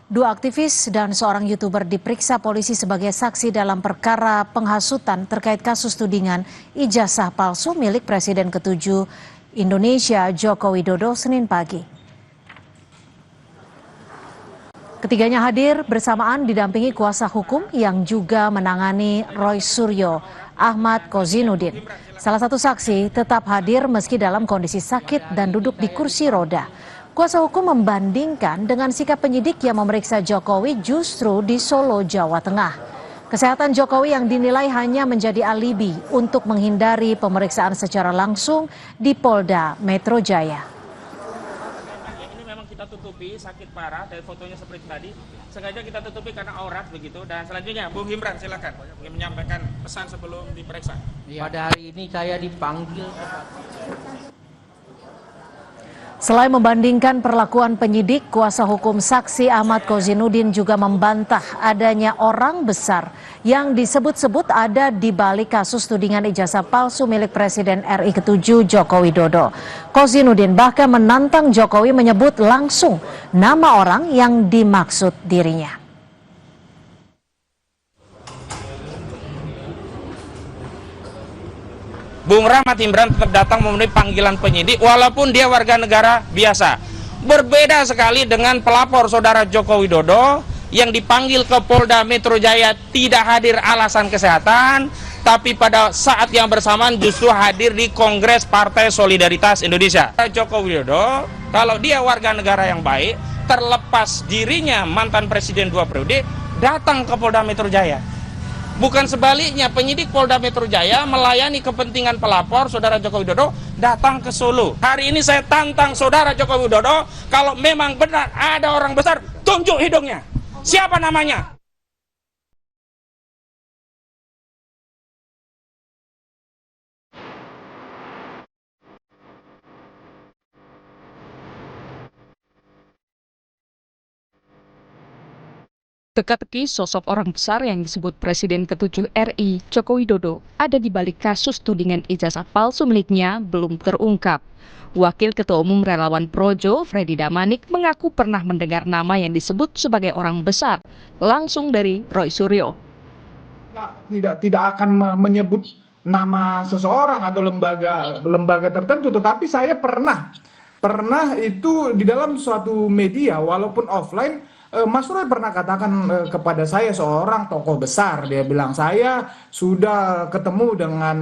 Dua aktivis dan seorang YouTuber diperiksa polisi sebagai saksi dalam perkara penghasutan terkait kasus tudingan ijazah palsu milik Presiden ke-7 Indonesia Joko Widodo Senin pagi. Ketiganya hadir bersamaan didampingi kuasa hukum yang juga menangani Roy Suryo, Ahmad Kozinudin. Salah satu saksi tetap hadir meski dalam kondisi sakit dan duduk di kursi roda. Kuasa hukum membandingkan dengan sikap penyidik yang memeriksa Jokowi justru di Solo, Jawa Tengah. Kesehatan Jokowi yang dinilai hanya menjadi alibi untuk menghindari pemeriksaan secara langsung di Polda Metro Jaya. Ini memang kita tutupi sakit parah dari fotonya seperti tadi. Sengaja kita tutupi karena aurat begitu. Dan selanjutnya Bung Himran silakan ingin menyampaikan pesan sebelum diperiksa. Pada hari ini saya dipanggil. Selain membandingkan perlakuan penyidik, kuasa hukum saksi Ahmad Kozinudin juga membantah adanya orang besar yang disebut-sebut ada di balik kasus tudingan ijazah palsu milik Presiden RI ke-7 Joko Widodo. Kozinudin bahkan menantang Jokowi menyebut langsung nama orang yang dimaksud dirinya. Bung Rahmat Imran tetap datang memenuhi panggilan penyidik walaupun dia warga negara biasa. Berbeda sekali dengan pelapor saudara Joko Widodo yang dipanggil ke Polda Metro Jaya tidak hadir alasan kesehatan, tapi pada saat yang bersamaan justru hadir di Kongres Partai Solidaritas Indonesia. Joko Widodo, kalau dia warga negara yang baik, terlepas dirinya mantan presiden 2 periode, datang ke Polda Metro Jaya. Bukan sebaliknya, penyidik Polda Metro Jaya melayani kepentingan pelapor saudara Joko Widodo datang ke Solo. Hari ini saya tantang saudara Joko Widodo, kalau memang benar ada orang besar, tunjuk hidungnya. Siapa namanya? Teka-teki sosok orang besar yang disebut Presiden ke-7 RI, Joko Widodo, ada di balik kasus tudingan ijazah palsu miliknya belum terungkap. Wakil Ketua Umum Relawan Projo, Freddy Damanik, mengaku pernah mendengar nama yang disebut sebagai orang besar, langsung dari Roy Suryo. Tidak akan menyebut nama seseorang atau lembaga tertentu, tetapi saya pernah itu di dalam suatu media, walaupun offline. Mas Roy pernah katakan kepada saya, seorang tokoh besar, dia bilang saya sudah ketemu dengan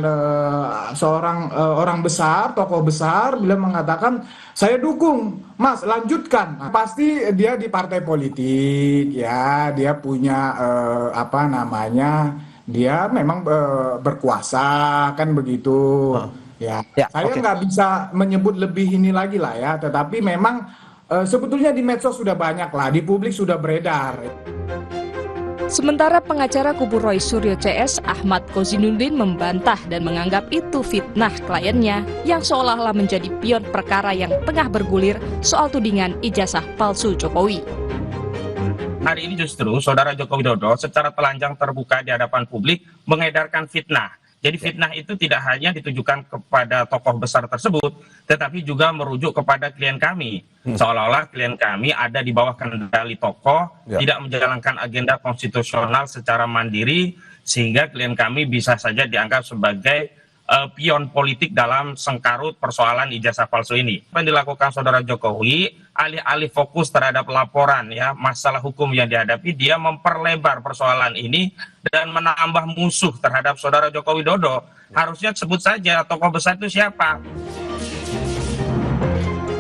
seorang orang besar, tokoh besar, beliau mengatakan saya dukung, Mas lanjutkan. Pasti dia di partai politik, ya dia punya dia memang berkuasa kan begitu. Ya, saya nggak bisa menyebut lebih ini lagi lah ya, tetapi memang sebetulnya di medsos sudah banyak lah, di publik sudah beredar. Sementara pengacara kubu Roy Suryo CS, Ahmad Kozinudin, membantah dan menganggap itu fitnah kliennya yang seolah-olah menjadi pion perkara yang tengah bergulir soal tudingan ijazah palsu Jokowi. Hari ini justru saudara Joko Widodo secara telanjang terbuka di hadapan publik mengedarkan fitnah. Jadi fitnah itu tidak hanya ditujukan kepada tokoh besar tersebut, tetapi juga merujuk kepada klien kami. Seolah-olah klien kami ada di bawah kendali tokoh, tidak menjalankan agenda konstitusional secara mandiri, sehingga klien kami bisa saja dianggap sebagai pion politik dalam sengkarut persoalan ijazah palsu ini. Apa yang dilakukan saudara Jokowi, alih-alih fokus terhadap laporan ya masalah hukum yang dihadapi, dia memperlebar persoalan ini dan menambah musuh terhadap saudara Joko Widodo. Harusnya sebut saja tokoh besar itu siapa.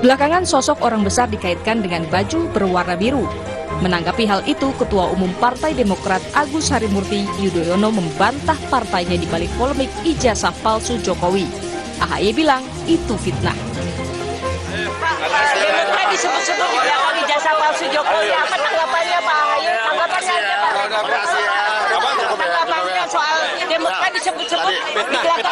Belakangan sosok orang besar dikaitkan dengan baju berwarna biru. Menanggapi hal itu, Ketua Umum Partai Demokrat Agus Harimurti Yudhoyono membantah partainya di balik polemik ijazah palsu Jokowi. AHY bilang itu fitnah. Demokrat disebut-sebut dilakukan ijazah palsu Jokowi. Apa tanggapannya Pak AHY? Tanggapannya aja Pak. Tanggapannya soal Demokrat disebut-sebut dilakukan.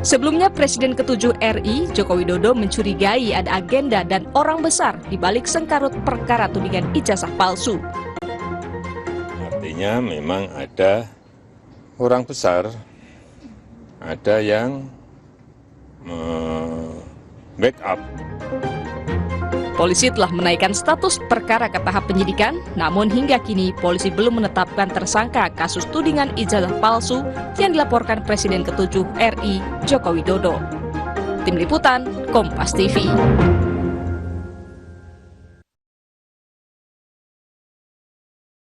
Sebelumnya Presiden ke-7 RI, Joko Widodo, mencurigai ada agenda dan orang besar di balik sengkarut perkara tudingan ijazah palsu. Artinya memang ada orang besar, ada yang backup Polisi telah menaikkan status perkara ke tahap penyidikan, namun hingga kini polisi belum menetapkan tersangka kasus tudingan ijazah palsu yang dilaporkan Presiden ke-7 RI Joko Widodo. Tim Liputan, Kompas TV.